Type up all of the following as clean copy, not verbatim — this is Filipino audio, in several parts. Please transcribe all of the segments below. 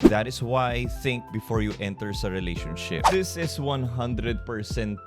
That is why think before you enter sa relationship. This is 100%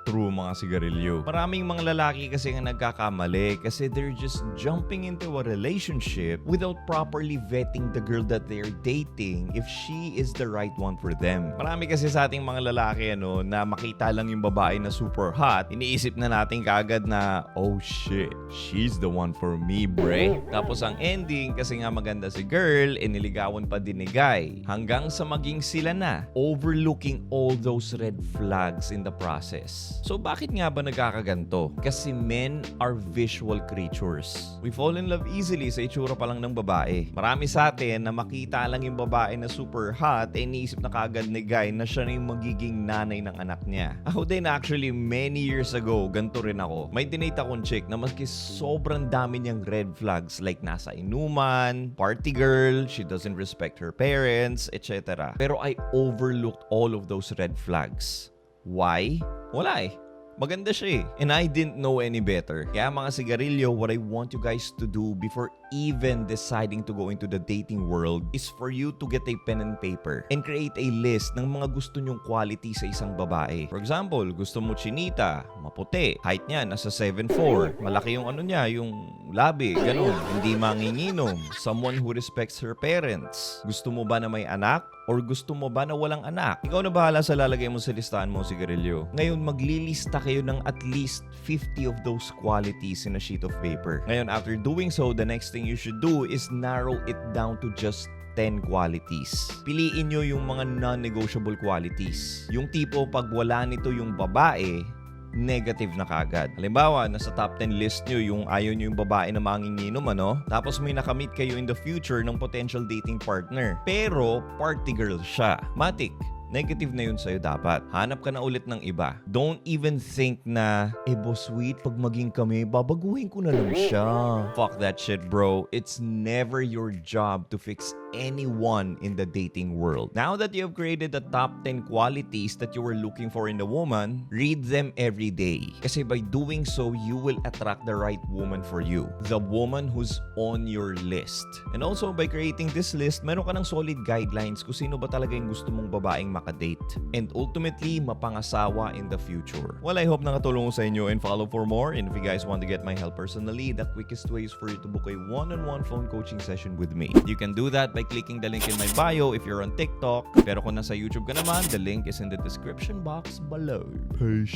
true mga sigarilyo. Maraming mga lalaki kasi nga nagkakamali kasi they're just jumping into a relationship without properly vetting the girl that they're dating if she is the right one for them. Marami kasi sa ating mga lalaki na makita lang yung babae na super hot, iniisip na natin kaagad na, oh shit, she's the one for me, bre. Tapos ang ending, kasi nga maganda si girl, niligawan pa din ni guy. Hanggang sa maging sila na, overlooking all those red flags in the process. So bakit nga ba nagkakaganto? Kasi men are visual creatures. We fall in love easily sa itsura pa lang ng babae. Marami sa atin na makita lang yung babae na super hot, iniisip na kagad ni guy na siya na yung magiging nanay ng anak niya. Ako din actually, many years ago, ganito rin ako. May dinate akong chick na maski sobrang dami niyang red flags like nasa inuman, party girl, she doesn't respect her parents, etc. Pero I overlooked all of those red flags. Why? Wala eh. Maganda siya eh. And I didn't know any better. Kaya mga sigarilyo, what I want you guys to do before even deciding to go into the dating world is for you to get a pen and paper and create a list ng mga gusto nyong quality sa isang babae. For example, gusto mo chinita, maputi, height niya nasa 7'4", malaki yung niya, yung labi, ganun, hindi manginginom, someone who respects her parents. Gusto mo ba na may anak? Or gusto mo ba na walang anak? Ikaw na bahala sa lalagay mo sa listahan mo, sigarilyo. Ngayon, maglilista kayo ng at least 50 of those qualities in a sheet of paper. Ngayon, after doing so, the next thing you should do is narrow it down to just 10 qualities. Piliin nyo yung mga non-negotiable qualities. Yung tipo, pag wala nito yung babae, negative na kagad. Halimbawa, nasa top 10 list nyo yung ayaw nyo yung babae na manginginom, tapos may nakamit kayo in the future ng potential dating partner. Pero, party girl siya. Matik, negative na yun sa'yo dapat. Hanap ka na ulit ng iba. Don't even think na, boss sweet, pag maging kami, babaguhin ko na lang siya. Fuck that shit, bro. It's never your job to fix anyone in the dating world. Now that you have created the top 10 qualities that you were looking for in a woman, read them every day. Kasi by doing so, you will attract the right woman for you. The woman who's on your list. And also, by creating this list, meron ka ng solid guidelines kung sino ba talaga yung gusto mong babaeng makadate. And ultimately, mapangasawa in the future. Well, I hope nakatulong ko sa inyo and follow for more. And if you guys want to get my help personally, the quickest way is for you to book a one-on-one phone coaching session with me. You can do that by clicking the link in my bio if you're on TikTok. Pero kung nasa YouTube ka naman, the link is in the description box below. Peace.